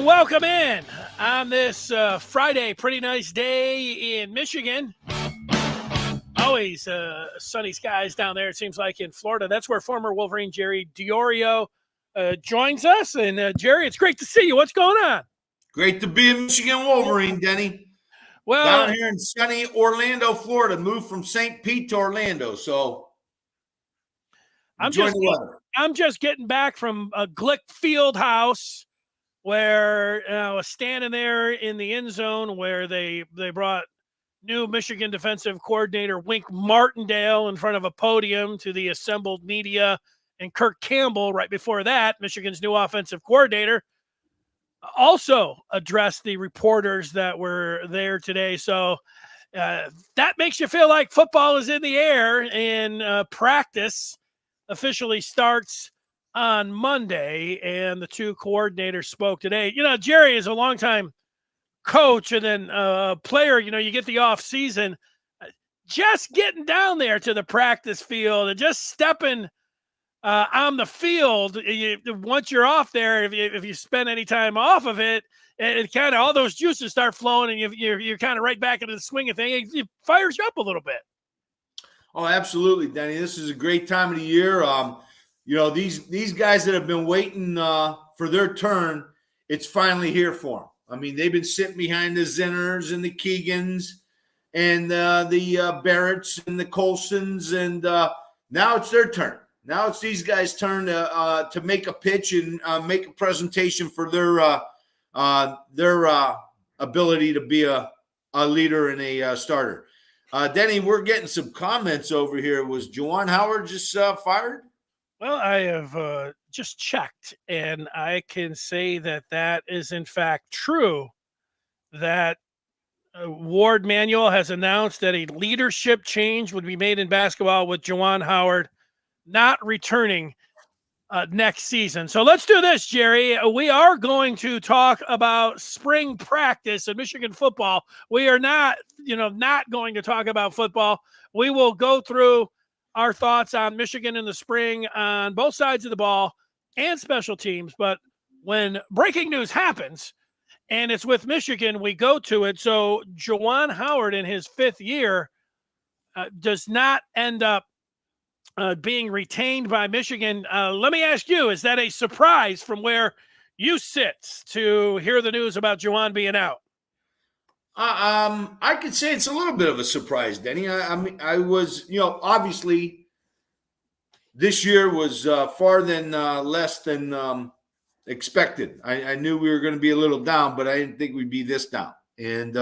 and welcome in on this Friday. Pretty nice day in Michigan. Always sunny skies down there, it seems like, in Florida. That's where former Wolverine Jerry Diorio joins us. And Jerry, it's great to see you. What's going on? Great to be a Michigan Wolverine, Denny. Well, down here in sunny Orlando, Florida. Moved from St. Pete to Orlando, so I'm just getting back from a Glick Field House where I was standing there in the end zone where they brought new Michigan defensive coordinator Wink Martindale in front of a podium to the assembled media, and Kirk Campbell right before that, Michigan's new offensive coordinator, also addressed the reporters that were there today. So that makes you feel like football is in the air, and practice officially starts on Monday, and the two coordinators spoke today. You know, Jerry is a longtime coach and then player. You know, you get the off season, just getting down there to the practice field and just stepping on the field. Once you're off there, if you spend any time off of it, it kind of all those juices start flowing, and you're kind of right back into the swing of things. It fires you up a little bit. Oh, absolutely, Denny. This is a great time of the year. You know, these guys that have been waiting for their turn, it's finally here for them. I mean, they've been sitting behind the Zinners and the Keegans and the Barretts and the Colsons, and now it's their turn. Now it's these guys' turn to make a pitch and make a presentation for their ability to be a leader and a starter. Denny, we're getting some comments over here. Was Juwan Howard just fired? Well, I have just checked, and I can say that is in fact true, that Ward Manuel has announced that a leadership change would be made in basketball with Juwan Howard not returning next season. So let's do this, Jerry. We are going to talk about spring practice in Michigan football. We are not going to talk about football. We will go through our thoughts on Michigan in the spring on both sides of the ball and special teams. But when breaking news happens and it's with Michigan, we go to it. So Juwan Howard in his fifth year does not end up being retained by Michigan. Let me ask you, is that a surprise from where you sit to hear the news about Juwan being out? I could say it's a little bit of a surprise, Denny. I mean, I was, obviously this year was far than less than expected. I knew we were going to be a little down, but I didn't think we'd be this down. And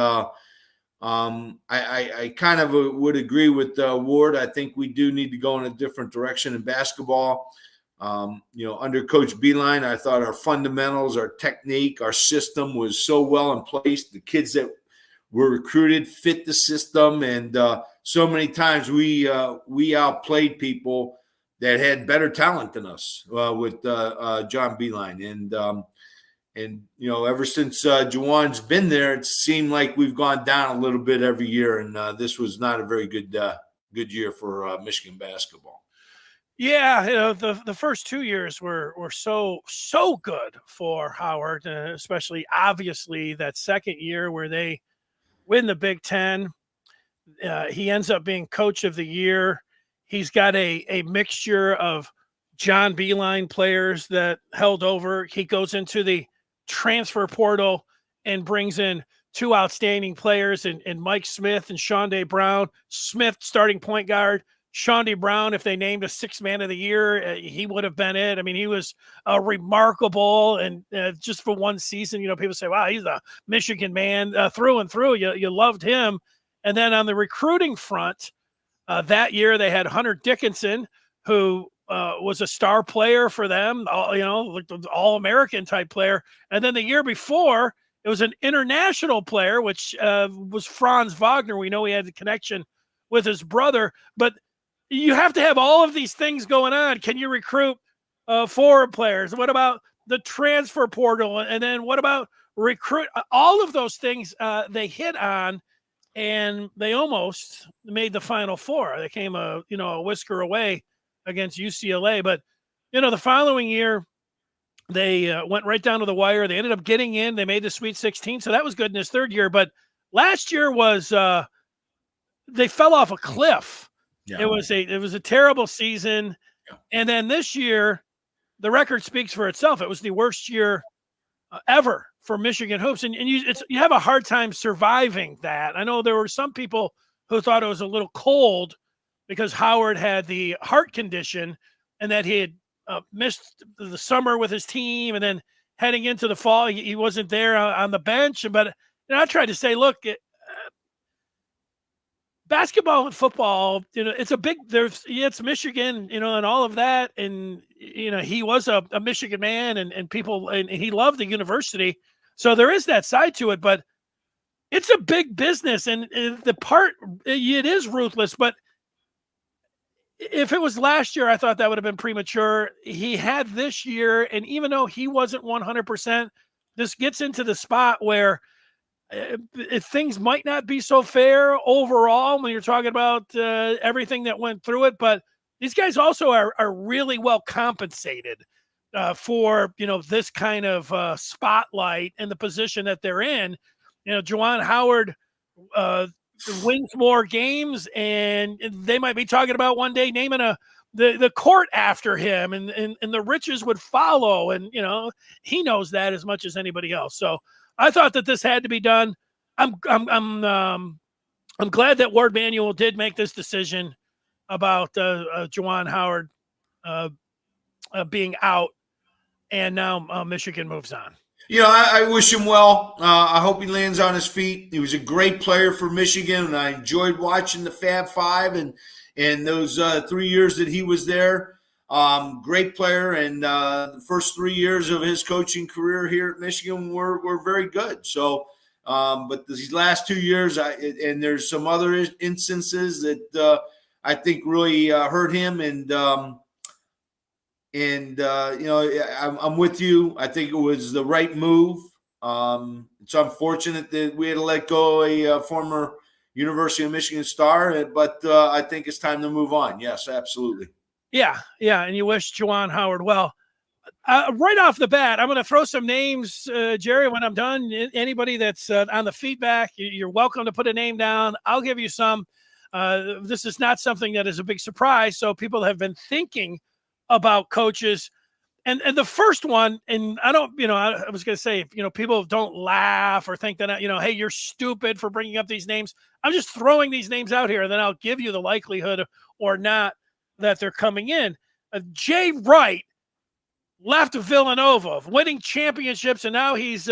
I kind of would agree with Ward. I think we do need to go in a different direction in basketball. Under Coach Beeline, I thought our fundamentals, our technique, our system was so well in place. The kids that were recruited fit the system, and so many times we outplayed people that had better talent than us with John Beeline. And ever since Juwan's been there, it seemed like we've gone down a little bit every year, and this was not a very good year for Michigan basketball. Yeah, the first 2 years were so good for Howard, especially obviously that second year where they win the Big Ten. He ends up being coach of the year. He's got a mixture of John Beeline players that held over. He goes into the transfer portal and brings in two outstanding players in Mike Smith and Shondae Brown. Smith, starting point guard. Shondae Brown, if they named a sixth man of the year, he would have been it. I mean, he was remarkable. And just for one season, people say, wow, he's a Michigan man through and through. You loved him. And then on the recruiting front, that year they had Hunter Dickinson, who was a star player for them, all-American type player. And then the year before, it was an international player, which was Franz Wagner. We know he had a connection with his brother. But you have to have all of these things going on. Can you recruit foreign players? What about the transfer portal? And then what about recruit? All of those things they hit on, and they almost made the Final Four. They came a whisker away against UCLA. But, the following year, They went right down to the wire. They ended up getting in. They made the Sweet 16, so that was good in his third year. But last year was they fell off a cliff. Yeah. It was a terrible season, and then this year, the record speaks for itself. It was the worst year ever for Michigan hoops, and you have a hard time surviving that. I know there were some people who thought it was a little cold because Howard had the heart condition and that he had missed the summer with his team, and then heading into the fall, he wasn't there on the bench. But I tried to say, look, basketball and football, it's a big. It's Michigan, and all of that, and he was a Michigan man, and people, and he loved the university, so there is that side to it. But it's a big business, and the part it is ruthless, but. If it was last year, I thought that would have been premature. He had this year, and even though he wasn't 100%, this gets into the spot where things might not be so fair overall when you're talking about everything that went through it. But these guys also are really well compensated for this kind of spotlight and the position that they're in. Juwan Howard wins more games, and they might be talking about one day naming the court after him, and the riches would follow. And he knows that as much as anybody else. So I thought that this had to be done. I'm glad that Ward Manuel did make this decision about Juwan Howard being out, and now Michigan moves on. I wish him well. I hope he lands on his feet. He was a great player for Michigan, and I enjoyed watching the Fab Five and those 3 years that he was there. Great player, and the first 3 years of his coaching career here at Michigan were very good. So, but these last 2 years, and there's some other instances that I think really hurt him, and I'm with you. I think it was the right move. It's unfortunate that we had to let go a former University of Michigan star, but I think it's time to move on. Yes, absolutely. Yeah, and you wish Juwan Howard well. Right off the bat, I'm going to throw some names, Jerry, when I'm done. Anybody that's on the feedback, you're welcome to put a name down. I'll give you some. This is not something that is a big surprise, so people have been thinking about coaches, and the first one, and I don't, I was going to say, people don't laugh or think that, hey, you're stupid for bringing up these names. I'm just throwing these names out here, and then I'll give you the likelihood or not that they're coming in. Jay Wright left Villanova, winning championships, and now he's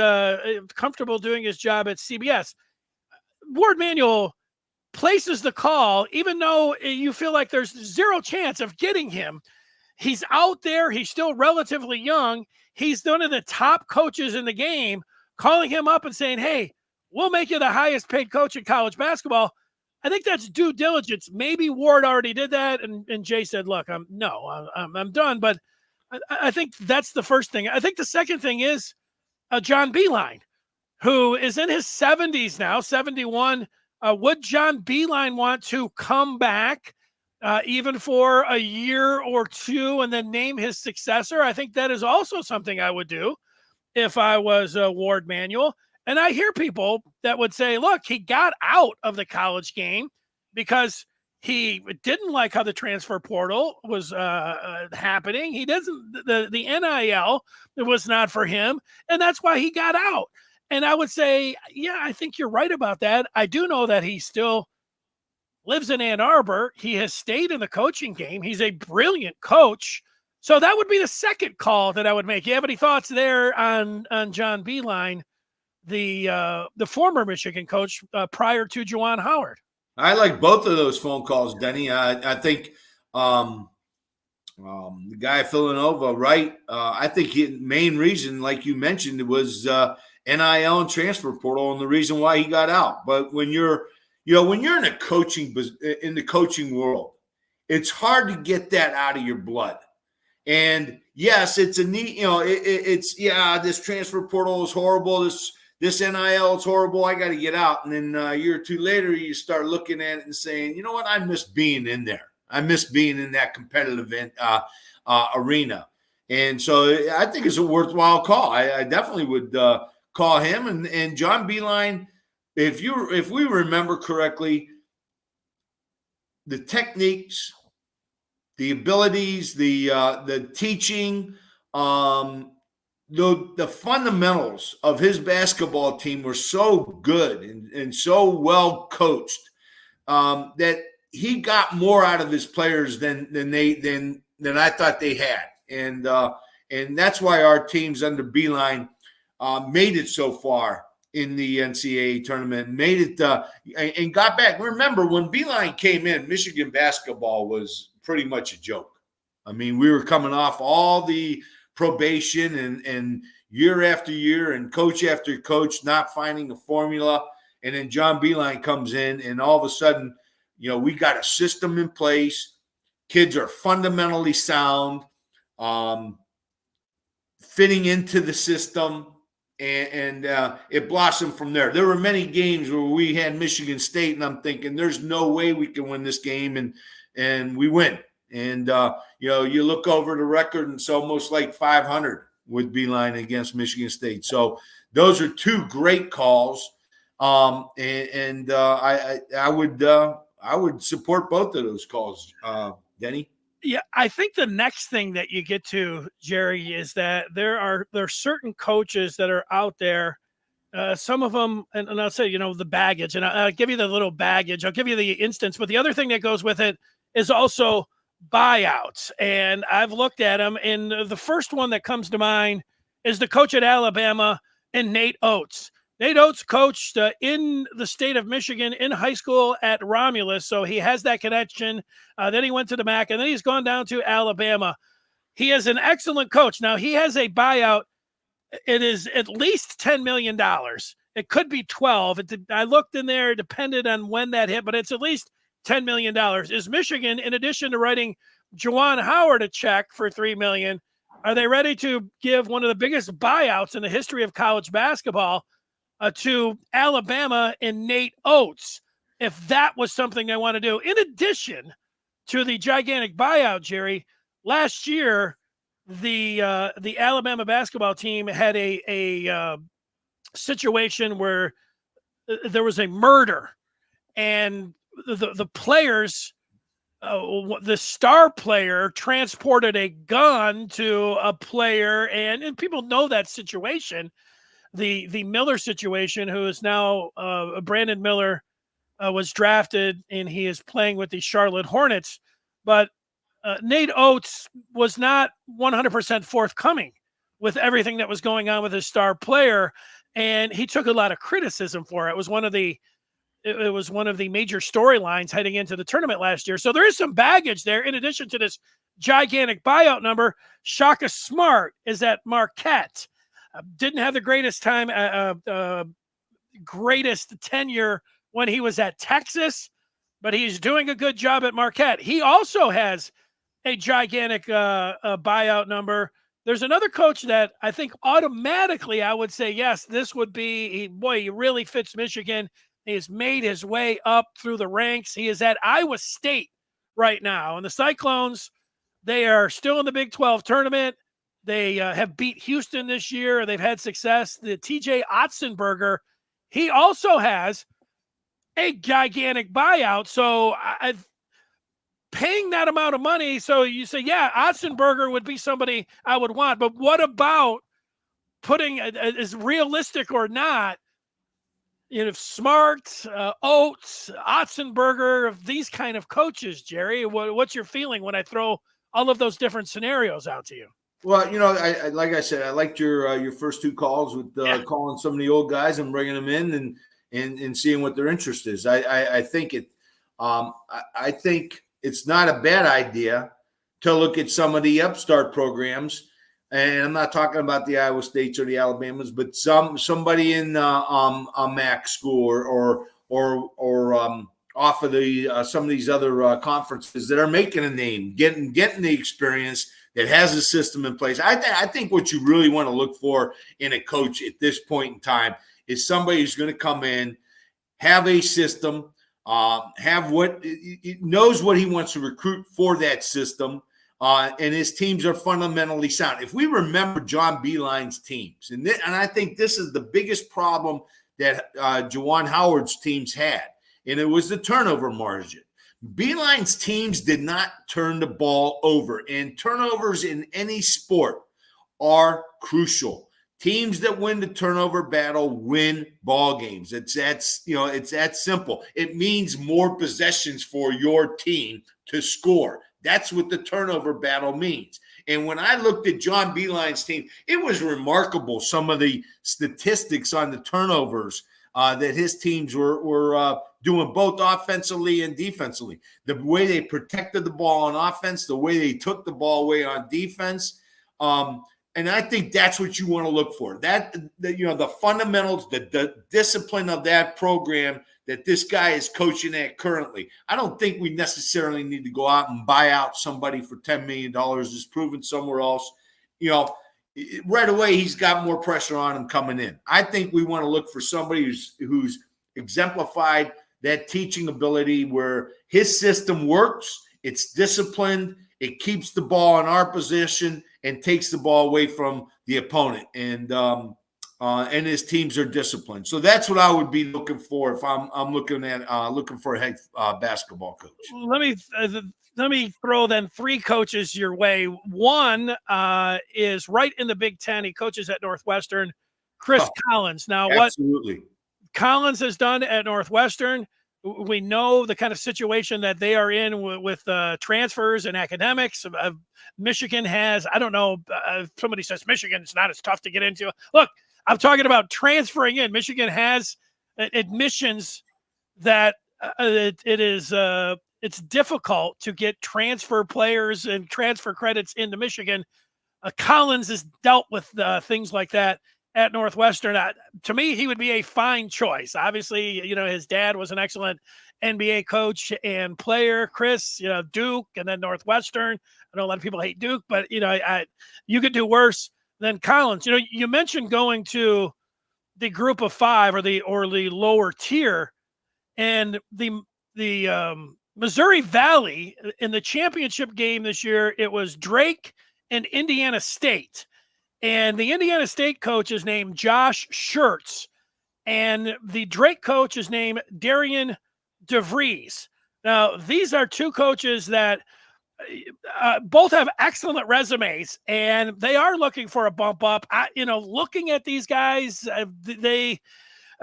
comfortable doing his job at CBS. Ward Manuel places the call, even though you feel like there's zero chance of getting him. He's out there. He's still relatively young. He's one of the top coaches in the game, calling him up and saying, hey, we'll make you the highest paid coach in college basketball. I think that's due diligence. Maybe Ward already did that. And Jay said, look, I'm done. But I think that's the first thing. I think the second thing is John Beilein, who is in his 70s now, 71. Would John Beilein want to come back even for a year or two and then name his successor? I think that is also something I would do if I was Ward Manuel. And I hear people that would say, look, he got out of the college game because he didn't like how the transfer portal was happening. He doesn't, the NIL was not for him, and that's why he got out. And I would say, yeah, I think you're right about that. I do know that he still lives in Ann Arbor. He has stayed in the coaching game. He's a brilliant coach. So that would be the second call that I would make. You have any thoughts there on John Beilein, the former Michigan coach prior to Juwan Howard? I like both of those phone calls, Denny. I think the guy at Villanova, right? I think the main reason, like you mentioned, was NIL and transfer portal, and the reason why he got out. But when you're in a coaching in the coaching world, it's hard to get that out of your blood. And yes, it's a neat, this transfer portal is horrible. This NIL is horrible. I got to get out. And then a year or two later, you start looking at it and saying, you know what? I miss being in there. I miss being in that competitive arena. And so I think it's a worthwhile call. I definitely would call him. And John Beeline, if we remember correctly, the techniques, the abilities, the teaching, the fundamentals of his basketball team were so good and so well coached that he got more out of his players than I thought they had, and that's why our teams under Beeline made it so far in the NCAA tournament, made it and got back. Remember when Beeline came in, Michigan basketball was pretty much a joke. I mean, we were coming off all the probation and year after year and coach after coach not finding a formula. And then John Beeline comes in, and all of a sudden, we got a system in place. Kids are fundamentally sound, fitting into the system, and it blossomed from there. There were many games where we had Michigan State, and I'm thinking, there's no way we can win this game, and we win. And, you look over the record, and it's almost like 500 with Beeline against Michigan State. So those are two great calls. I would support both of those calls, Denny. Yeah, I think the next thing that you get to, Jerry, is that there are certain coaches that are out there. Some of them, and I'll say, the baggage, and I'll give you the little baggage. I'll give you the instance, but the other thing that goes with it is also buyouts. And I've looked at them, and the first one that comes to mind is the coach at Alabama, and Nate Oates. Nate Oates coached in the state of Michigan in high school at Romulus, so he has that connection. Then he went to the MAC, and then he's gone down to Alabama. He is an excellent coach. Now, he has a buyout. It is at least $10 million. It could be 12. I looked in there, depended on when that hit, but it's at least $10 million. Is Michigan, in addition to writing Juwan Howard a check for $3 million, are they ready to give one of the biggest buyouts in the history of college basketball to Alabama and Nate Oates, if that was something they want to do? In addition to the gigantic buyout, Jerry, last year, the Alabama basketball team had a situation where there was a murder, and the players, the star player transported a gun to a player, and people know that situation. The Miller situation, who is now Brandon Miller, was drafted, and he is playing with the Charlotte Hornets. But Nate Oates was not 100% forthcoming with everything that was going on with his star player, and he took a lot of criticism for it. It was one of the major storylines heading into the tournament last year. So there is some baggage there. In addition to this gigantic buyout number, Shaka Smart is at Marquette. Didn't have the greatest time, greatest tenure when he was at Texas, but he's doing a good job at Marquette. He also has a gigantic buyout number. There's another coach that I think automatically I would say, yes, this would be, he really fits Michigan. He has made his way up through the ranks. He is at Iowa State right now. And the Cyclones, they are still in the Big 12 tournament. They have beat Houston this year. They've had success. The TJ Otzenberger, he also has a gigantic buyout. So paying that amount of money, so you say, yeah, Otzenberger would be somebody I would want. But what about putting, is realistic or not, Smart, Oates, Otzenberger, these kind of coaches, Jerry? What's your feeling when I throw all of those different scenarios out to you? Well, I like I said, I liked your first two calls with calling some of the old guys and bringing them in and seeing what their interest is. I think it's not a bad idea to look at some of the upstart programs, and I'm not talking about the Iowa States or the Alabamas, but somebody in a MAC school or off of the some of these other conferences that are making a name, getting the experience, that has a system in place. I think what you really want to look for in a coach at this point in time is somebody who's going to come in, have a system, knows what he wants to recruit for that system, and his teams are fundamentally sound. If we remember John Beeline's teams, and I think this is the biggest problem that Juwan Howard's teams had, and it was the turnover margin. Beeline's teams did not turn the ball over, and turnovers in any sport are crucial. Teams that win the turnover battle win ball games. It's that simple. It means more possessions for your team to score. That's what the turnover battle means. And when I looked at John Beeline's team, it was remarkable, some of the statistics on the turnovers that his teams were doing, both offensively and defensively. The way they protected the ball on offense, the way they took the ball away on defense. And I think that's what you want to look for. The fundamentals, the discipline of that program that this guy is coaching at currently. I don't think we necessarily need to go out and buy out somebody for $10 million that's proven somewhere else. Right away, he's got more pressure on him coming in. I think we want to look for somebody who's exemplified that teaching ability where his system works, it's disciplined, it keeps the ball in our position and takes the ball away from the opponent. And his teams are disciplined. So that's what I would be looking for if I'm looking for a head basketball coach. Let me throw then three coaches your way. One is right in the Big Ten. He coaches at Northwestern, Chris Collins. Now, absolutely. what Collins has done at Northwestern, we know the kind of situation that they are in with transfers and academics. Michigan has, I don't know, somebody says Michigan is not as tough to get into. Look, I'm talking about transferring in. Michigan has admissions that it's difficult to get transfer players and transfer credits into Michigan. Collins has dealt with things like that at Northwestern. To me, he would be a fine choice. Obviously, his dad was an excellent NBA coach and player. Chris, Duke, and then Northwestern. I know a lot of people hate Duke, but you could do worse than Collins. You mentioned going to the group of five or the lower tier, and the Missouri Valley in the championship game this year. It was Drake and Indiana State. And the Indiana State coach is named Josh Schertz, and the Drake coach is named Darian DeVries. Now, these are two coaches that both have excellent resumes, and they are looking for a bump up. Looking at these guys,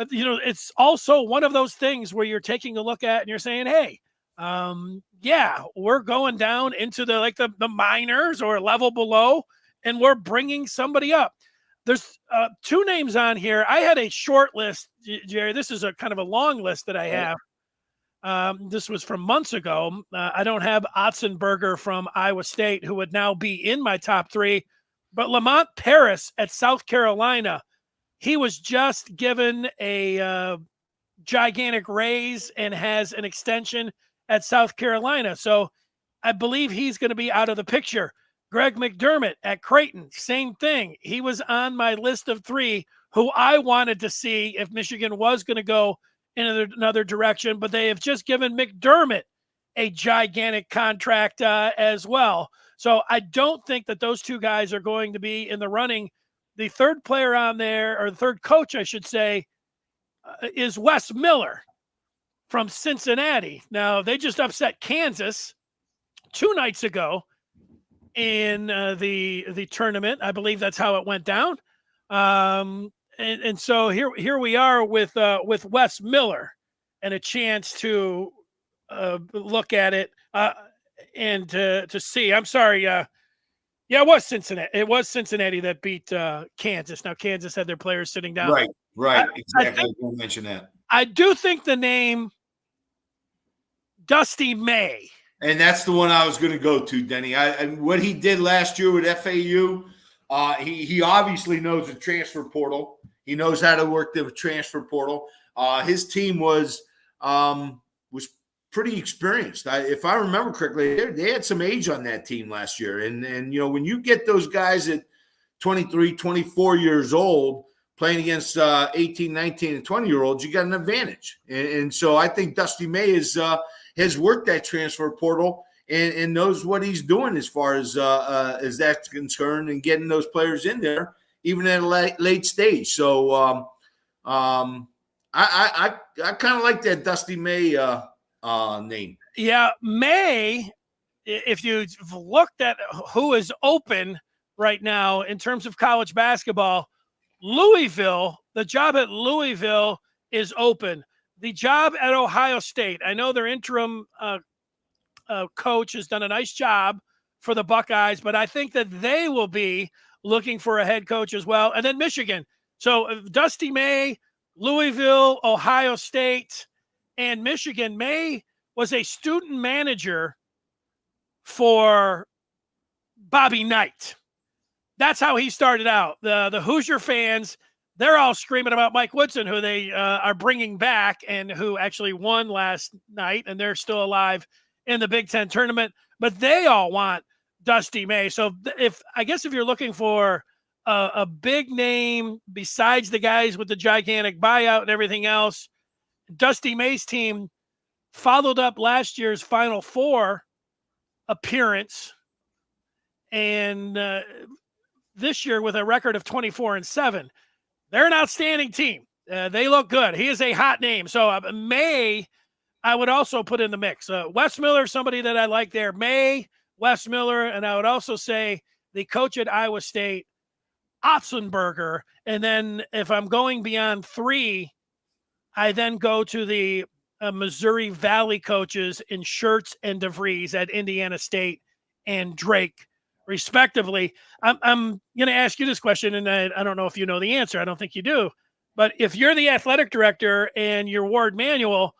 it's also one of those things where you're taking a look at and you're saying, hey, we're going down into the minors or level below, and we're bringing somebody up. There's two names on here. I had a short list, Jerry. This is a kind of a long list that I have. This was from months ago. I don't have Otzenberger from Iowa State, who would now be in my top three, but Lamont Paris at South Carolina, he was just given a gigantic raise and has an extension at South Carolina. So I believe he's going to be out of the picture. Greg McDermott at Creighton, same thing. He was on my list of three who I wanted to see if Michigan was going to go in another direction, but they have just given McDermott a gigantic contract as well. So I don't think that those two guys are going to be in the running. The third player on there, or the third coach, I should say, is Wes Miller from Cincinnati. Now, they just upset Kansas 2 nights ago in the tournament. I believe that's how it went down. And so here we are with Wes Miller and a chance to look at it and to see. I'm sorry. It was Cincinnati. It was Cincinnati that beat Kansas. Now Kansas had their players sitting down. Right. Exactly. I was going to mention that. I do think the name Dusty May. And that's the one I was going to go to, Denny. What he did last year with FAU, he obviously knows the transfer portal. He knows how to work the transfer portal. His team was pretty experienced. If I remember correctly, they had some age on that team last year. And when you get those guys at 23, 24 years old playing against 18, 19, and 20-year-olds, you got an advantage. And so I think Dusty May has worked that transfer portal, and knows what he's doing as far as that's concerned, and getting those players in there even at a late stage. So I kind of like that Dusty May name. Yeah, May. If you've looked at who is open right now in terms of college basketball, Louisville, the job at Louisville is open. The job at Ohio State, I know their interim coach has done a nice job for the Buckeyes, but I think that they will be looking for a head coach as well. And then Michigan. So Dusty May, Louisville, Ohio State, and Michigan. May was a student manager for Bobby Knight. That's how he started out. The Hoosier fans, they're all screaming about Mike Woodson, who they are bringing back and who actually won last night, and they're still alive in the Big Ten tournament. But they all want Dusty May. So if you're looking for a big name besides the guys with the gigantic buyout and everything else, Dusty May's team followed up last year's Final Four appearance, and this year with a record of 24-7. They're an outstanding team. They look good. He is a hot name. So May, I would also put in the mix. Wes Miller, somebody that I like there. May, Wes Miller, and I would also say the coach at Iowa State, Otzenberger. And then if I'm going beyond three, I then go to the Missouri Valley coaches in Schertz and DeVries at Indiana State and Drake, respectively. I'm going to ask you this question, and I don't know if you know the answer. I don't think you do. But if you're the athletic director and you're Ward Manuel,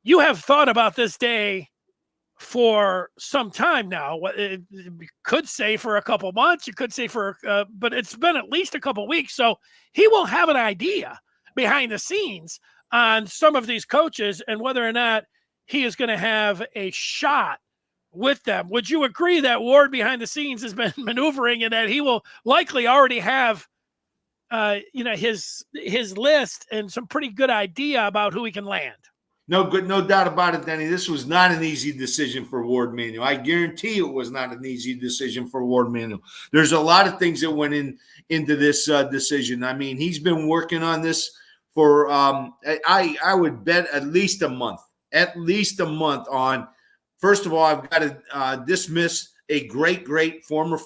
you have thought about this day for some time now. You could say for a couple months, you could say but it's been at least a couple weeks. So he will have an idea behind the scenes on some of these coaches and whether or not he is going to have a shot with them. Would you agree that Ward behind the scenes has been maneuvering and that he will likely already have, his list and some pretty good idea about who he can land? No doubt about it, Denny. This was not an easy decision for Ward Manuel. I guarantee it was not an easy decision for Ward Manuel. There's a lot of things that went into this decision. I mean, he's been working on this for I would bet at least a month. On, first of all, I've got to dismiss a great former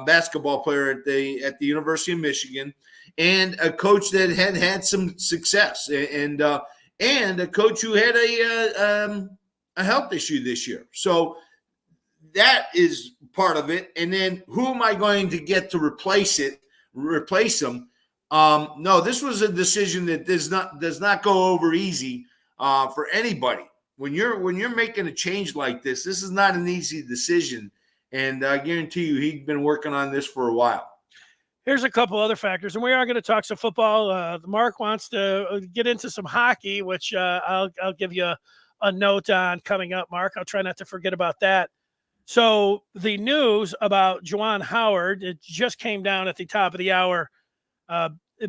basketball player at the University of Michigan, and a coach that had some success, and a coach who had a health issue this year. So that is part of it. And then who am I going to get to replace him? No, this was a decision that does not go over easy for anybody. When you're making a change like this is not an easy decision. And I guarantee you, he's been working on this for a while. Here's a couple other factors, and we are going to talk some football. Mark wants to get into some hockey, which I'll give you a note on coming up, Mark. I'll try not to forget about that. So the news about Juwan Howard, it just came down at the top of the hour,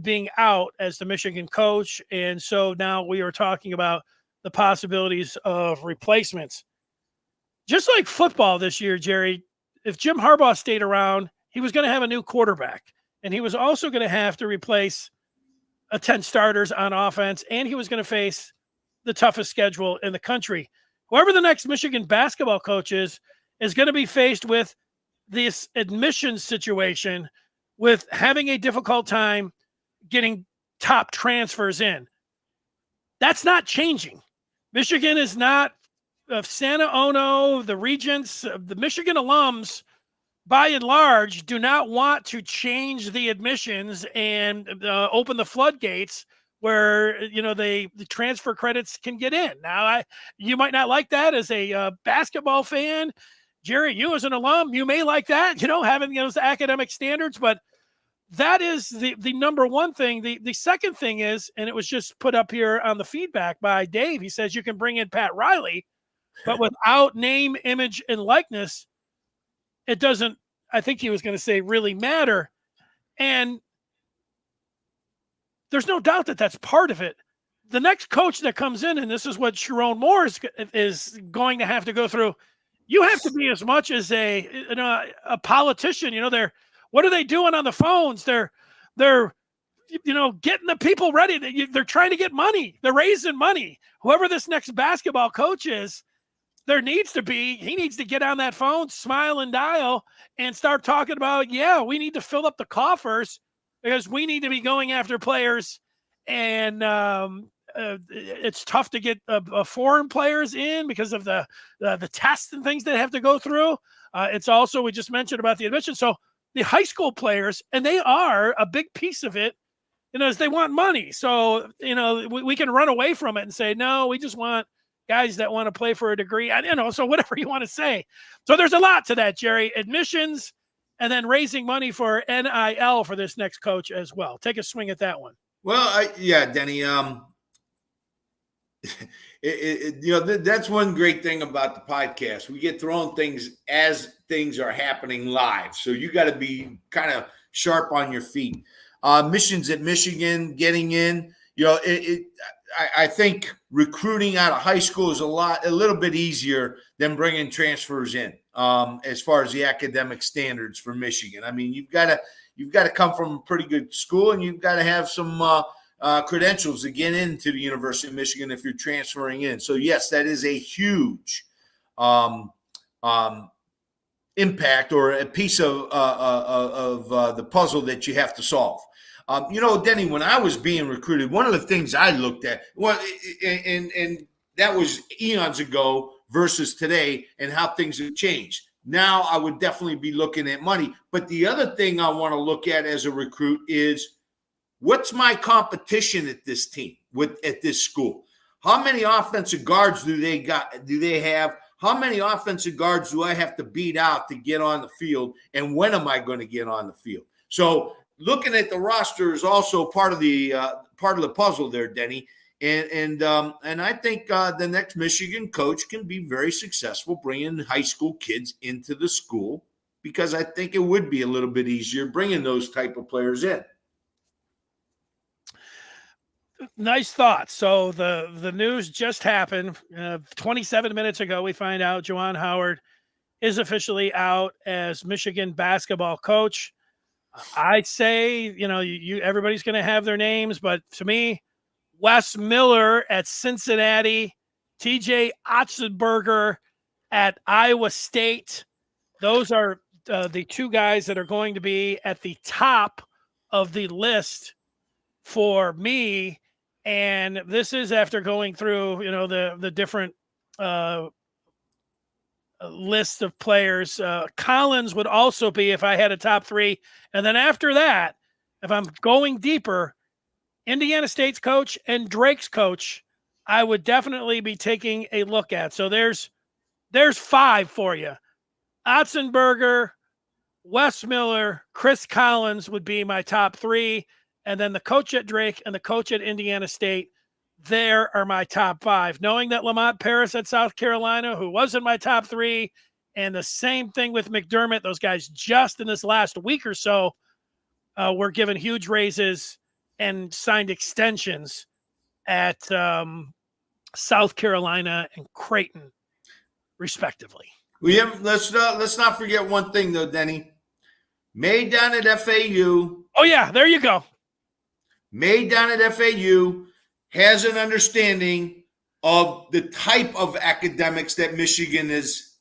being out as the Michigan coach. And so now we are talking about the possibilities of replacements. Just like football this year, Jerry, if Jim Harbaugh stayed around, he was going to have a new quarterback. And he was also going to have to replace 10 starters on offense, and he was going to face the toughest schedule in the country. Whoever the next Michigan basketball coach is going to be faced with this admissions situation, with having a difficult time getting top transfers in. That's not changing. Michigan is not Santa Ono, the Regents, the Michigan alums, by and large, do not want to change the admissions and open the floodgates where the transfer credits can get in. Now, you might not like that as a basketball fan, Jerry. You as an alum, you may like that, having those academic standards. But that is the number one thing. The second thing is, and it was just put up here on the feedback by Dave. He says you can bring in Pat Riley, but without name, image, and likeness, it doesn't, I think he was going to say, really matter. And there's no doubt that that's part of it. The next coach that comes in, and this is what Sharon Moore is going to have to go through, You have to be as much as a politician. What are they doing on the phones? They're getting the people ready. They're trying to get money. They're raising money. Whoever this next basketball coach is, he needs to get on that phone, smile and dial, and start talking about, we need to fill up the coffers because we need to be going after players. And it's tough to get foreign players in because of the tests and things that have to go through. It's also, we just mentioned about the admission. So the high school players, and they are a big piece of it, is they want money. So, we can run away from it and say, no, we just want guys that want to play for a degree, so whatever you want to say. So there's a lot to that, Jerry. Admissions and then raising money for NIL for this next coach as well. Take a swing at that one. Well, Denny, that's one great thing about the podcast. We get thrown things as things are happening live. So you got to be kind of sharp on your feet. Missions at Michigan, getting in, I think recruiting out of high school is a little bit easier than bringing transfers in as far as the academic standards for Michigan. I mean, you've got to come from a pretty good school, and you've got to have some credentials to get into the University of Michigan if you're transferring in. So yes, that is a huge impact or a piece of the puzzle that you have to solve. Denny, when I was being recruited, one of the things I looked at, and that was eons ago versus today and how things have changed. Now I would definitely be looking at money. But the other thing I want to look at as a recruit is, what's my competition at this team, at this school? How many offensive guards do they have? How many offensive guards do I have to beat out to get on the field? And when am I going to get on the field? So looking at the roster is also part of the puzzle there, Denny. And I think the next Michigan coach can be very successful bringing high school kids into the school, because I think it would be a little bit easier bringing those type of players in. Nice thoughts. So the news just happened 27 minutes ago. We find out Juwan Howard is officially out as Michigan basketball coach. I'd say, everybody's going to have their names, but to me, Wes Miller at Cincinnati, TJ Otzenberger at Iowa State. Those are the two guys that are going to be at the top of the list for me. And this is after going through, the different list of players. Collins would also be if I had a top three. And then after that, if I'm going deeper, Indiana State's coach and Drake's coach, I would definitely be taking a look at. So there's five for you. Otzenberger, Wes Miller, Chris Collins would be my top three. And then the coach at Drake and the coach at Indiana State, there are my top five. Knowing that Lamont Paris at South Carolina, who was in my top three, and the same thing with McDermott, those guys just in this last week or so were given huge raises and signed extensions at South Carolina and Creighton, respectively. Let's not forget one thing, though, Denny. May down at FAU. Oh, yeah, there you go. May down at FAU has an understanding of the type of academics that Michigan is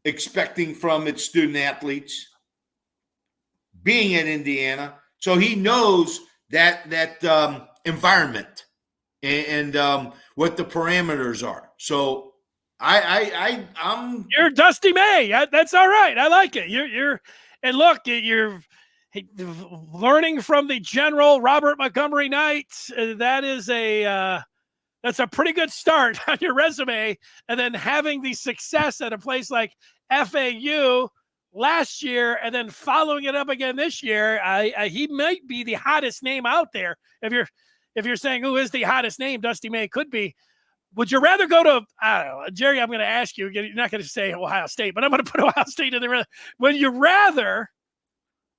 expecting from its student athletes, being at Indiana. So he knows that environment and what the parameters are. So I'm you're Dusty May. That's all right. I like it. You're learning from the General Robert Montgomery Knight. That's a pretty good start on your resume. And then having the success at a place like FAU last year and then following it up again this year, he might be the hottest name out there. If you're saying who is the hottest name, Dusty May could be. Would you rather go to, I don't know, Jerry, I'm going to ask you, you're not going to say Ohio State, but I'm going to put Ohio State in there. Would you rather,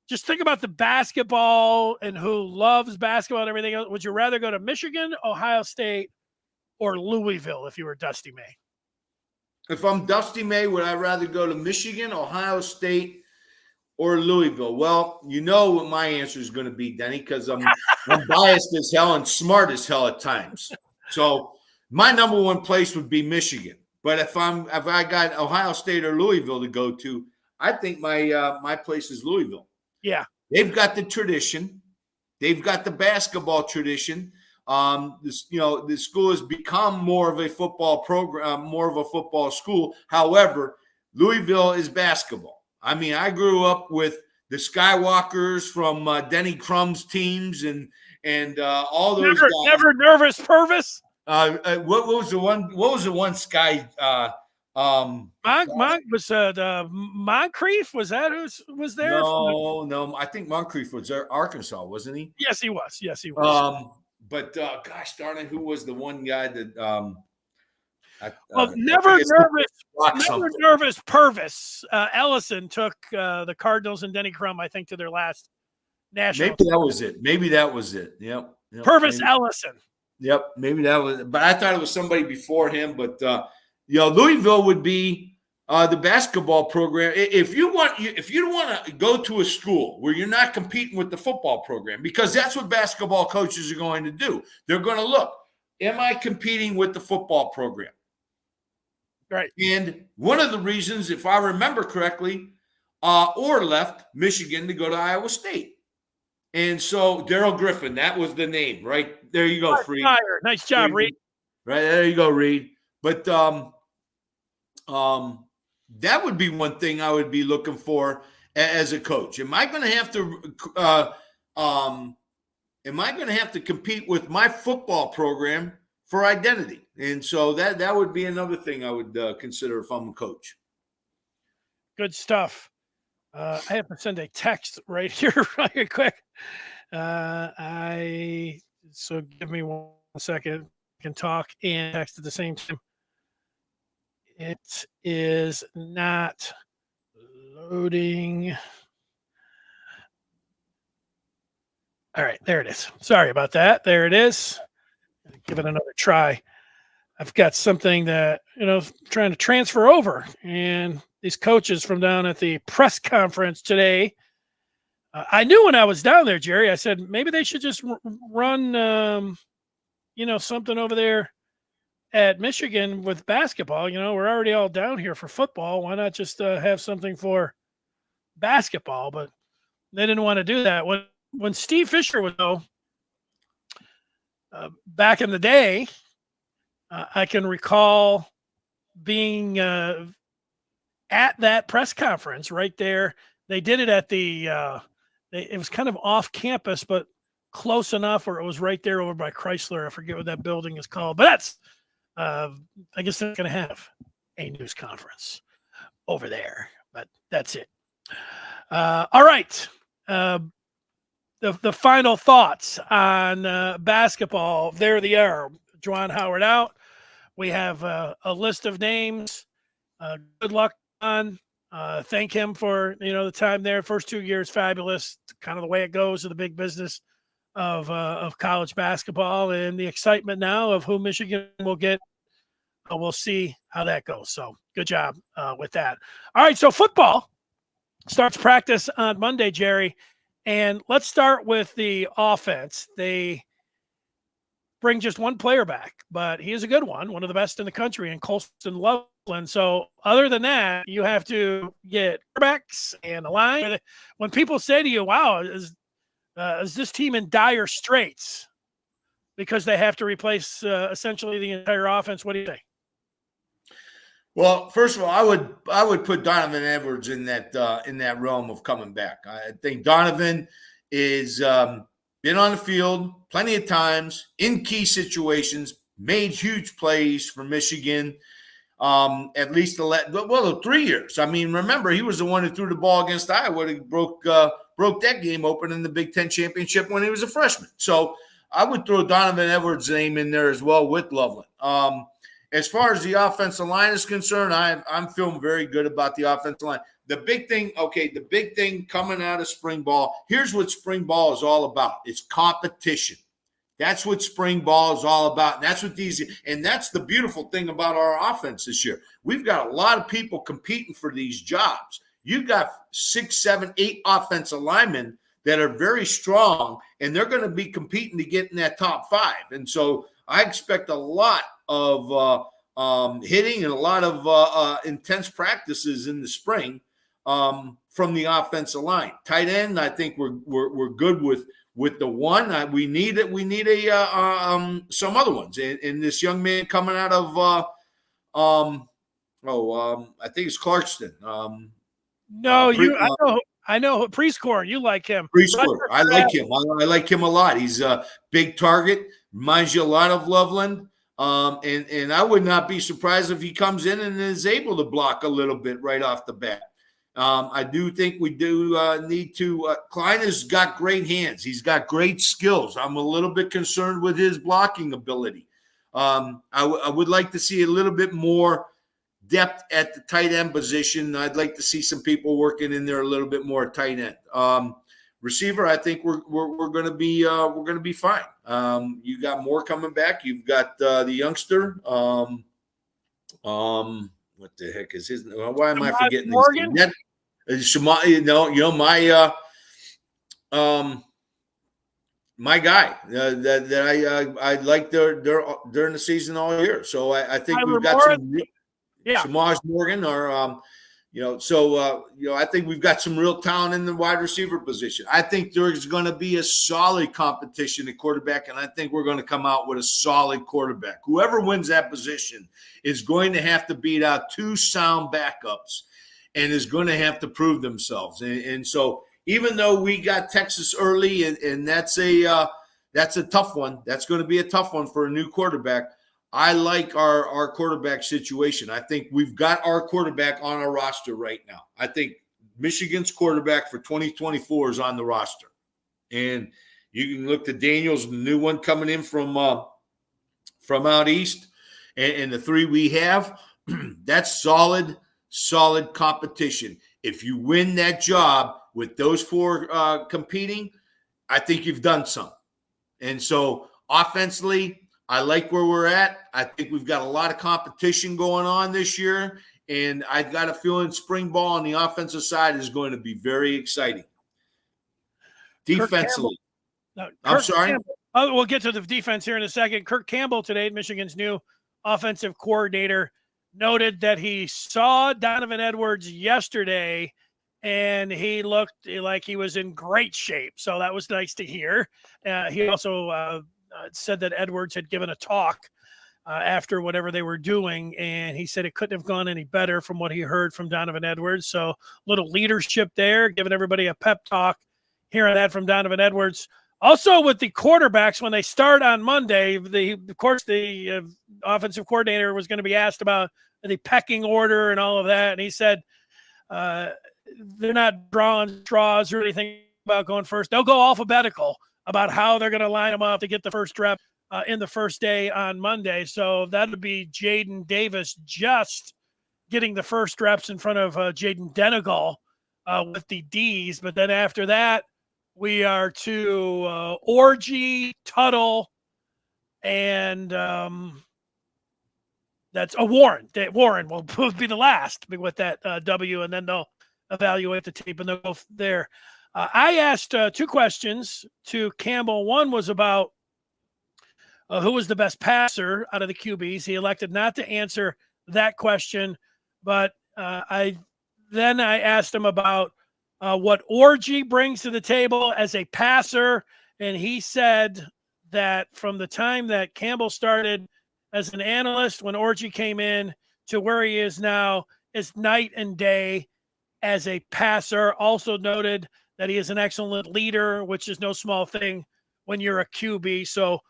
just think about the basketball and who loves basketball and everything else, would you rather go to Michigan, Ohio State, or Louisville if you were Dusty May? If I'm Dusty May, would I rather go to Michigan, Ohio State, or Louisville? Well, you know what my answer is going to be, Denny, because I'm biased as hell and smart as hell at times. So my number one place would be Michigan. But if I got Ohio State or Louisville to go to, I think my place is Louisville. Yeah. They've got the tradition. They've got the basketball tradition. The school has become more of a football program, more of a football school. However, Louisville is basketball. I mean, I grew up with the Skywalkers from Denny Crum's teams and all those guys. Never nervous Purvis. What was the one? What was the one Sky? Moncrief, was that who was there? No. I think Moncrief was there, Arkansas, wasn't he? Yes, he was. But gosh darn it, who was the one guy that? Never nervous Purvis. Ellison took the Cardinals and Denny Crum, I think, to their last national. Maybe that was it. Yep. Purvis Ellison. Yep, maybe that was. But I thought it was somebody before him. But Louisville would be the basketball program. If you don't want to go to a school where you're not competing with the football program, because that's what basketball coaches are going to do. They're going to look, am I competing with the football program? Right. And one of the reasons, if I remember correctly, Orr left Michigan to go to Iowa State. And so Darrell Griffin, that was the name, right? There you go, Freed. Nice job, Reed. Right, there you go, Reed. But that would be one thing I would be looking for as a coach. Am I going to have to compete with my football program for identity? And so that would be another thing I would consider if I'm a coach. Good stuff. I have to send a text right here, right quick. So give me 1 second. I can talk and text at the same time. It is not loading. All right, there it is. Sorry about that. There it is. Give it another try. I've got something that, trying to transfer over, and these coaches from down at the press conference today, I knew when I was down there, Jerry, I said, maybe they should just run, something over there at Michigan with basketball. We're already all down here for football. Why not just have something for basketball? But they didn't want to do that. When Steve Fisher would go back in the day, I can recall being at that press conference right there. They did it at it was kind of off campus, but close enough where it was right there over by Chrysler. I forget what that building is called, but that's, I guess they're going to have a news conference over there, but that's it. All right. The final thoughts on basketball. There they are. Juwan Howard out. We have a list of names. Good luck, John. Thank him for the time there. First 2 years, fabulous. Kind of the way it goes in the big business of college basketball, and the excitement now of who Michigan will get. We'll see how that goes. So good job with that. All right, so football starts practice on Monday, Jerry, and let's start with the offense. They bring just one player back, but he is a good one of the best in the country, and Colston Loveland. So other than that, you have to get quarterbacks and a line. When people say to you, wow, is this team in dire straits because they have to replace essentially the entire offense, what do you think? Well, first of all, I would put Donovan Edwards in that realm of coming back. I think Donovan is been on the field plenty of times in key situations, made huge plays for Michigan. At least 3 years. I mean, remember, he was the one who threw the ball against Iowa that broke that game open in the Big Ten championship when he was a freshman. So I would throw Donovan Edwards' name in there as well with Loveland. As far as the offensive line is concerned, I'm feeling very good about the offensive line. The big thing coming out of spring ball, here's what spring ball is all about. It's competition. That's what spring ball is all about. And that's the beautiful thing about our offense this year. We've got a lot of people competing for these jobs. You've got 6, 7, 8 offensive linemen that are very strong, and they're going to be competing to get in that top 5. And so I expect a lot of hitting and a lot of intense practices in the spring from the offensive line. Tight end, I think we're good with the one. We need it. We need some other ones. And this young man coming out of I think it's Clarkston. I know Prescore. You like him. Prescore. I like him. I like him a lot. He's a big target. Reminds you a lot of Loveland. And I would not be surprised if he comes in and is able to block a little bit right off the bat. I do think we do need to. Klein has got great hands. He's got great skills. I'm a little bit concerned with his blocking ability. I would like to see a little bit more depth at the tight end position. I'd like to see some people working in there a little bit more tight end. Receiver, I think we're going to be fine. You got more coming back. You've got the youngster. What the heck is his? Why am I forgetting Morgan? My guy that I liked during the season all year. So I think we've got some. Shamaj Morgan, or I think we've got some real talent in the wide receiver position. I think there's going to be a solid competition at quarterback, and I think we're going to come out with a solid quarterback. Whoever wins that position is going to have to beat out 2 sound backups and is going to have to prove themselves. And so even though we got Texas early, and that's a tough one, that's going to be a tough one for a new quarterback. I like our quarterback situation. I think we've got our quarterback on our roster right now. I think Michigan's quarterback for 2024 is on the roster. And you can look to Daniels, the new one coming in from out east, and the 3 we have. That's solid competition. If you win that job with those 4 competing, I think you've done some. And so offensively, I like where we're at. I think we've got a lot of competition going on this year, and I've got a feeling spring ball on the offensive side is going to be very exciting. Defensively. I'm sorry? We'll get to the defense here in a second. Kirk Campbell today, Michigan's new offensive coordinator, noted that he saw Donovan Edwards yesterday, and he looked like he was in great shape. So that was nice to hear. He also said that Edwards had given a talk after whatever they were doing, and he said it couldn't have gone any better from what he heard from Donovan Edwards. So a little leadership there, giving everybody a pep talk, hearing that from Donovan Edwards. Also with the quarterbacks, when they start on Monday, of course the offensive coordinator was going to be asked about the pecking order and all of that, and he said they're not drawing straws or anything about going first. They'll go alphabetical about how they're going to line them up to get the first rep in the first day on Monday. So that would be Jaden Davis just getting the first reps in front of Jaden Denegal with the D's. But then after that, we are to Orgy, Tuttle, and that's Warren. Warren will be the last with that W, and then they'll evaluate the tape and they'll go there. I asked 2 questions to Campbell. One was about who was the best passer out of the QBs. He elected not to answer that question, but I asked him about what Orgy brings to the table as a passer, and he said that from the time that Campbell started as an analyst when Orgy came in to where he is now is night and day as a passer. Also noted that he is an excellent leader, which is no small thing when you're a QB. So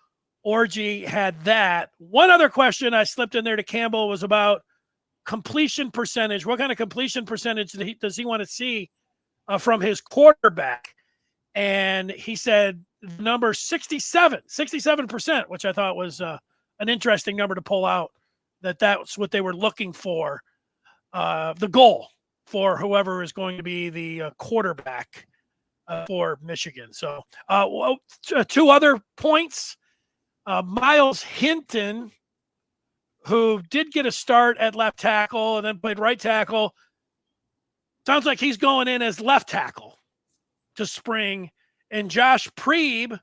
Orgy had that. One other question I slipped in there to Campbell was about completion percentage. What kind of completion percentage does he want to see from his quarterback? And he said the number 67%, which I thought was an interesting number to pull out, that's what they were looking for, the goal for whoever is going to be the quarterback for Michigan. So 2 other points Miles Hinton, who did get a start at left tackle and then played right tackle, sounds like he's going in as left tackle to spring. And Josh Preeb,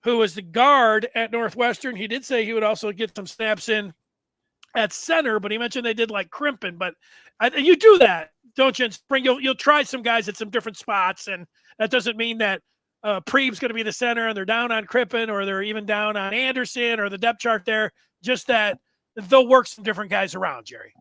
who was the guard at Northwestern, he did say he would also get some snaps in at center, but he mentioned they did like crimping. But you do that, don't you? In spring, you'll try some guys at some different spots, and that doesn't mean that Preeb's going to be the center and they're down on Crippen or they're even down on Anderson or the depth chart there. Just that they'll work some different guys around, Jerry.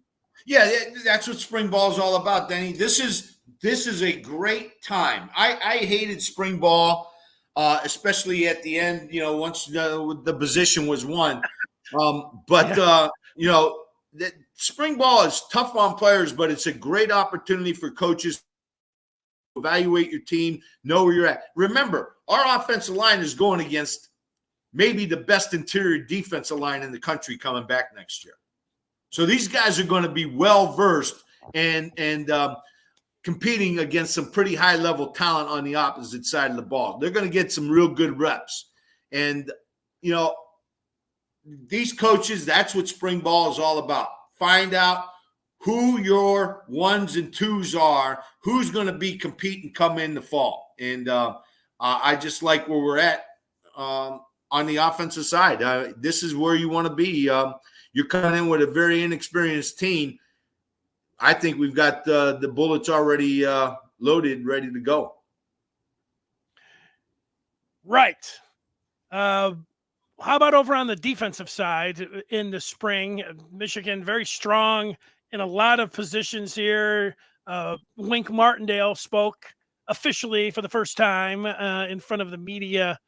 Yeah, that's what spring ball is all about, Denny. This is a great time. I hated spring ball, especially at the end. Once the position was won. The spring ball is tough on players, but it's a great opportunity for coaches to evaluate your team, know where you're at. Remember, our offensive line is going against maybe the best interior defensive line in the country coming back next year. So these guys are going to be well-versed and competing against some pretty high-level talent on the opposite side of the ball. They're going to get some real good reps. And, these coaches, that's what spring ball is all about. Find out who your ones and twos are, who's going to be competing come in the fall. And I just like where we're at on the offensive side. This is where you want to be. You're coming in with a very inexperienced team. I think we've got the bullets already loaded, ready to go. Right. How about over on the defensive side in the spring? Michigan very strong in a lot of positions here. Wink Martindale spoke officially for the first time in front of the media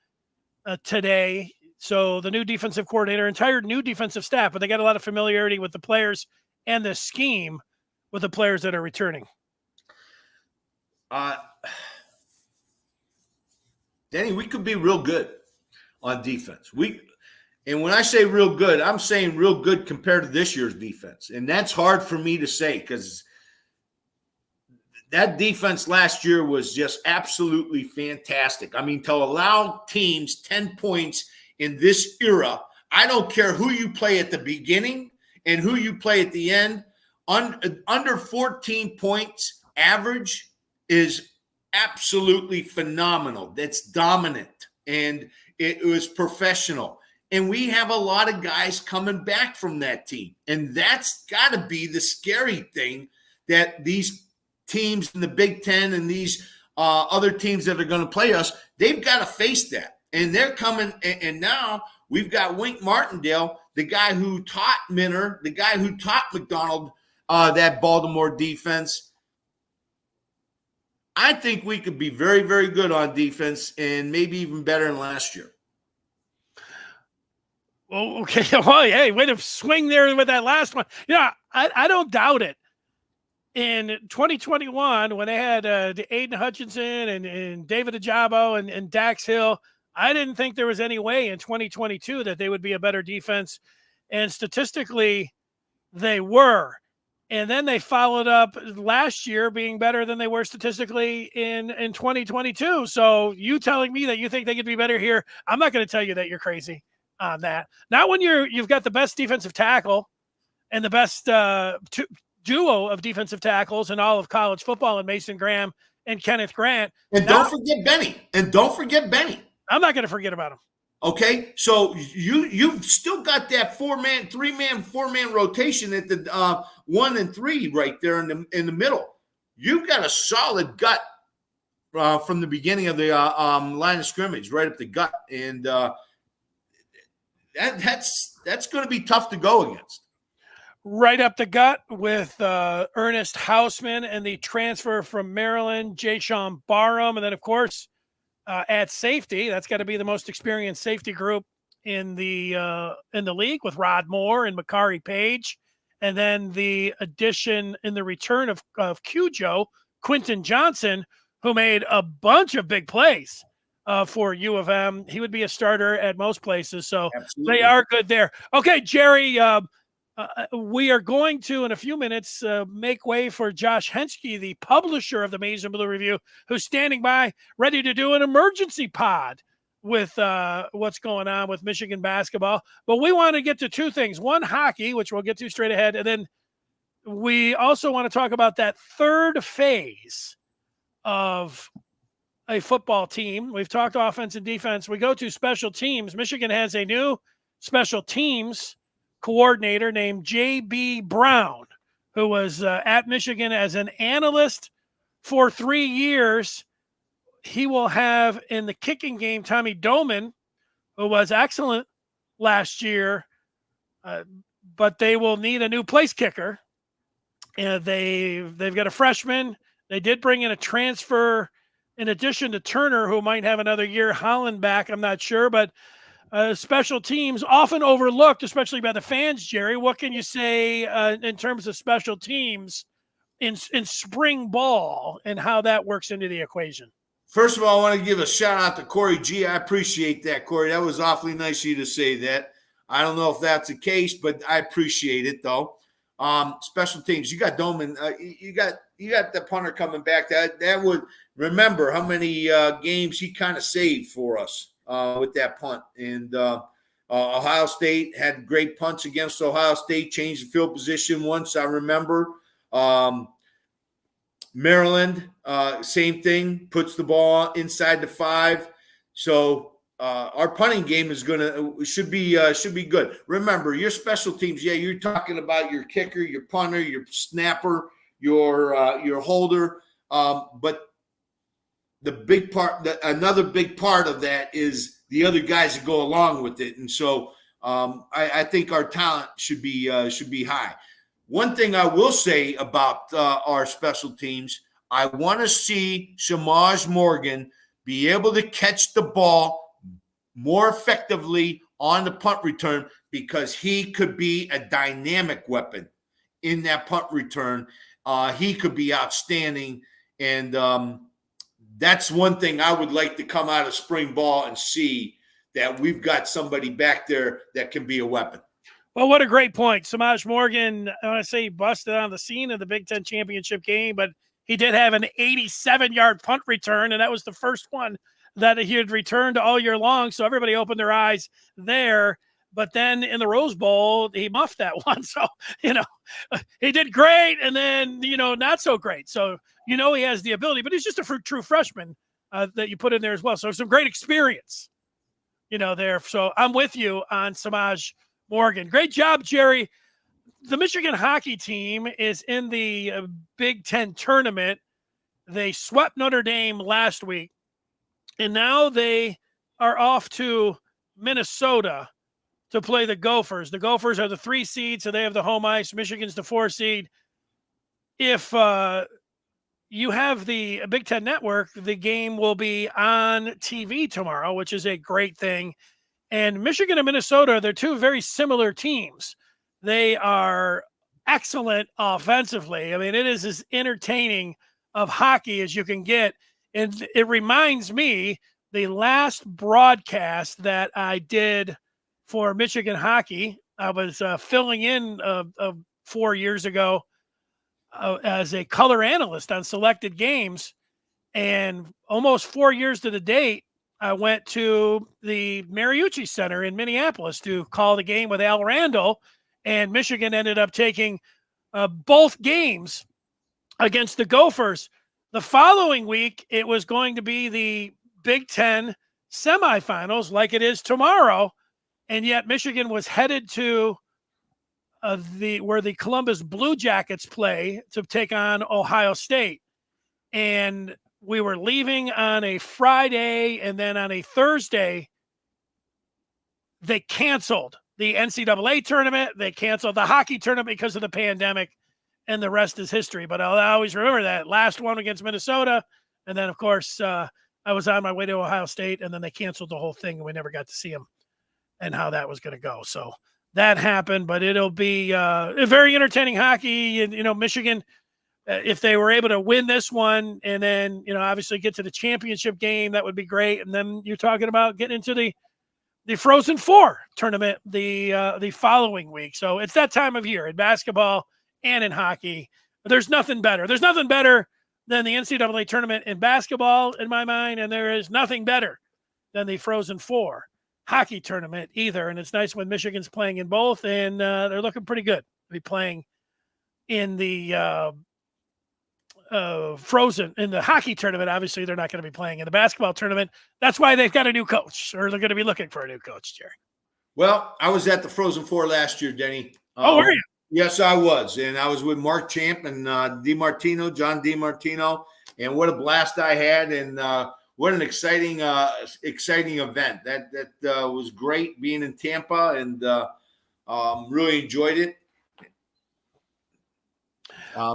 today. So the new defensive coordinator, entire new defensive staff, but they got a lot of familiarity with the players and the scheme with the players that are returning. Danny, we could be real good on defense. And when I say real good, I'm saying real good compared to this year's defense. And that's hard for me to say because that defense last year was just absolutely fantastic. I mean, to allow teams 10 points in this era, I don't care who you play at the beginning and who you play at the end, under 14 points average is absolutely phenomenal. That's dominant. And it was professional. And we have a lot of guys coming back from that team. And that's got to be the scary thing that these teams in the Big Ten and these other teams that are going to play us, they've got to face that. And they're coming. And now we've got Wink Martindale, the guy who taught Minner, the guy who taught McDonald that Baltimore defense. I think we could be very, very good on defense and maybe even better than last year. Oh, okay. Well, hey, way to swing there with that last one. Yeah, I don't doubt it. In 2021, when they had Aiden Hutchinson and David Ajabo and Dax Hill, I didn't think there was any way in 2022 that they would be a better defense. And statistically, they were. And then they followed up last year being better than they were statistically in 2022. So you telling me that you think they could be better here, I'm not going to tell you that you're crazy on that. Not when you've got the best defensive tackle and the best duo of defensive tackles in all of college football and Mason Graham and Kenneth Grant. And don't forget Benny. I'm not going to forget about him. Okay, so you've still got that 4-man rotation at the 1 and 3 right there in the middle. You've got a solid gut from the beginning of the line of scrimmage, right up the gut, and that's going to be tough to go against. Right up the gut with Ernest Hausman and the transfer from Maryland, Jay-Sean Barham, and then of course. At safety, that's got to be the most experienced safety group in the league with Rod Moore and Makari Page, and then the addition in the return of Cujo, Quentin Johnson, who made a bunch of big plays for U of M. He would be a starter at most places, so Absolutely. They are good there. Okay, Jerry, we are going to, in a few minutes, make way for Josh Henschke, the publisher of the Maize and Blue Review, who's standing by, ready to do an emergency pod with what's going on with Michigan basketball. But we want to get to two things. One, hockey, which we'll get to straight ahead. And then we also want to talk about that third phase of a football team. We've talked offense and defense. We go to special teams. Michigan has a new special teams coordinator named J.B. Brown, who was at Michigan as an analyst for 3 years. He will have in the kicking game Tommy Doman, who was excellent last year, but they will need a new place kicker. And they've got a freshman. They did bring in a transfer in addition to Turner, who might have another year. Holland back, I'm not sure, but special teams often overlooked, especially by the fans. Jerry, what can you say in terms of special teams in spring ball and how that works into the equation? First of all, I want to give a shout out to Corey G. I appreciate that, Corey. That was awfully nice of you to say that. I don't know if that's the case, but I appreciate it though. Special teams, you got Doman, you got the punter coming back. That would remember how many games he kind of saved for us with that punt. And Ohio State had great punts against Ohio State, changed the field position once, I remember. Maryland, same thing, puts the ball inside the 5. So our punting game should be good. Remember, your special teams, you're talking about your kicker, your punter, your snapper, your holder. But the big part, another big part of that is the other guys that go along with it. And so I think our talent should be high. One thing I will say about our special teams, I want to see Shamaj Morgan be able to catch the ball more effectively on the punt return because he could be a dynamic weapon in that punt return. He could be outstanding. And that's one thing I would like to come out of spring ball and see, that we've got somebody back there that can be a weapon. Well, what a great point. Samaj Morgan, I want to say he busted on the scene of the Big Ten championship game, but he did have an 87-yard punt return, and that was the first one that he had returned all year long. So everybody opened their eyes there. But then in the Rose Bowl, he muffed that one. So, he did great and then, not so great. So, he has the ability, but he's just a true freshman that you put in there as well. So some great experience, there. So I'm with you on Samaj Morgan. Great job, Jerry. The Michigan hockey team is in the Big Ten tournament. They swept Notre Dame last week, and now they are off to Minnesota to play the Gophers. The Gophers are the 3 seed, so they have the home ice. Michigan's the 4 seed. If you have the Big Ten Network, the game will be on TV tomorrow, which is a great thing. And Michigan and Minnesota, they're 2 very similar teams. They are excellent offensively. I mean, it is as entertaining of hockey as you can get. And it reminds me, the last broadcast that I did for Michigan hockey, I was filling in 4 years ago as a color analyst on selected games. And almost 4 years to the date, I went to the Mariucci Center in Minneapolis to call the game with Al Randall, and Michigan ended up taking both games against the Gophers. The following week, it was going to be the Big Ten semifinals like it is tomorrow, and yet Michigan was headed to where the Columbus Blue Jackets play to take on Ohio State. And we were leaving on a Friday, and then on a Thursday, they canceled the NCAA tournament. They canceled the hockey tournament because of the pandemic, and the rest is history. But I'll always remember that last one against Minnesota. And then, of course, I was on my way to Ohio State, and then they canceled the whole thing, and we never got to see them and how that was going to go. So that happened, but it'll be a very entertaining hockey. And, Michigan, if they were able to win this one and then, obviously get to the championship game, that would be great. And then you're talking about getting into the Frozen Four tournament the following week. So it's that time of year in basketball and in hockey. There's nothing better. There's nothing better than the NCAA tournament in basketball in my mind, and there is nothing better than the Frozen Four hockey tournament either. And it's nice when Michigan's playing in both, and they're looking pretty good to be playing in the Frozen in the hockey tournament. Obviously, they're not going to be playing in the basketball tournament. That's why they've got a new coach, or they're going to be looking for a new coach, Jerry. Well, I was at the Frozen Four last year, Denny. Oh, were you? Yes, I was. And I was with Mark Champ and John DiMartino. And what a blast I had. And what an exciting event. That was great being in Tampa, and really enjoyed it.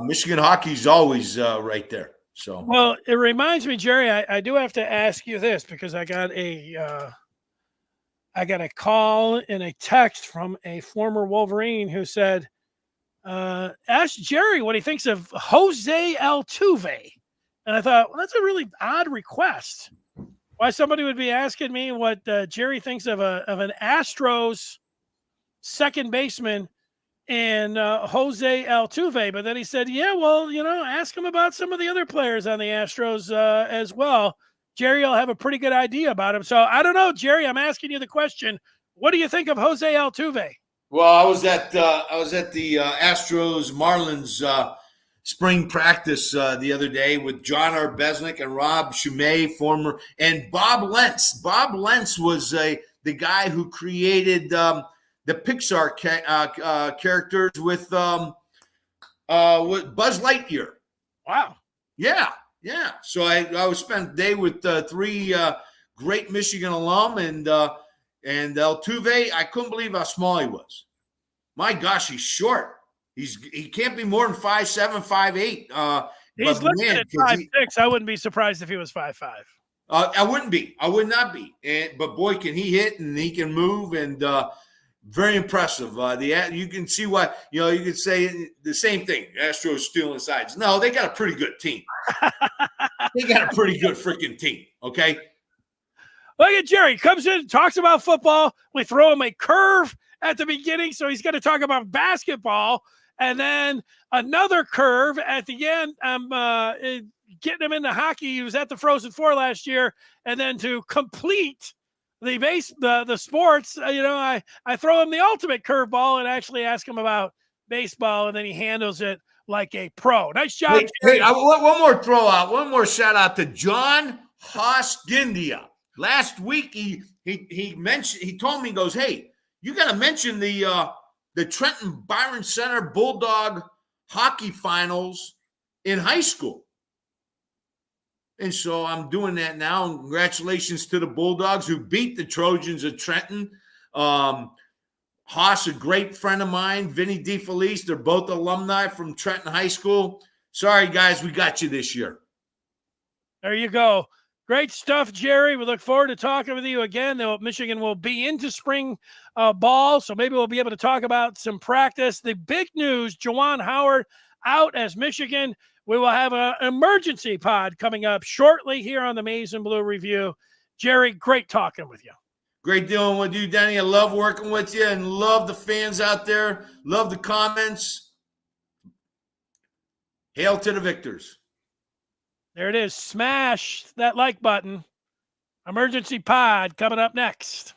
Michigan hockey's always right there. So, well, it reminds me, Jerry, I do have to ask you this, because I got a call and a text from a former Wolverine who said, ask Jerry what he thinks of Jose Altuve. And I thought, well, that's a really odd request. Why somebody would be asking me what Jerry thinks of an Astros second baseman and Jose Altuve. But then he said, yeah, well, ask him about some of the other players on the Astros as well. Jerry will have a pretty good idea about him. So I don't know, Jerry, I'm asking you the question. What do you think of Jose Altuve? Well, I was at the Astros Marlins spring practice the other day with John Arbesnik and Rob Shumay, and Bob Lentz. Bob Lentz was the guy who created the Pixar characters with Buzz Lightyear. Wow. Yeah. So I spent the day with three great Michigan alum, and Altuve. I couldn't believe how small he was. My gosh, he's short. He can't be more than 5'7", 5'8". He's listed at 5'6". I wouldn't be surprised if he was 5'5". I wouldn't be. I would not be. But boy, can he hit, and he can move, and very impressive. You can see why. You could say the same thing. Astros stealing sides. No, they got a pretty good team. They got a pretty good freaking team. Okay. Look at Jerry. Comes in, talks about football. We throw him a curve at the beginning, so he's going to talk about basketball, and then another curve at the end. I'm getting him into hockey. He was at the Frozen Four last year, and then to complete the sports, I throw him the ultimate curveball and actually ask him about baseball, and then he handles it like a pro. Nice job. Hey, one more throw out. One more shout out to John Hoskindia. Last week he told me, he goes, hey, you got to mention the Trenton Byron Center Bulldog hockey finals in high school. And so I'm doing that now. And congratulations to the Bulldogs who beat the Trojans of Trenton. Haas, a great friend of mine, Vinny DeFelice. They're both alumni from Trenton High School. Sorry, guys, we got you this year. There you go. Great stuff, Jerry. We look forward to talking with you again. Michigan will be into spring ball, so maybe we'll be able to talk about some practice. The big news, Juwan Howard out as Michigan. We will have an emergency pod coming up shortly here on the Maize and Blue Review. Jerry, great talking with you. Great dealing with you, Denny. I love working with you and love the fans out there. Love the comments. Hail to the victors. There it is. Smash that like button. Emergency pod coming up next.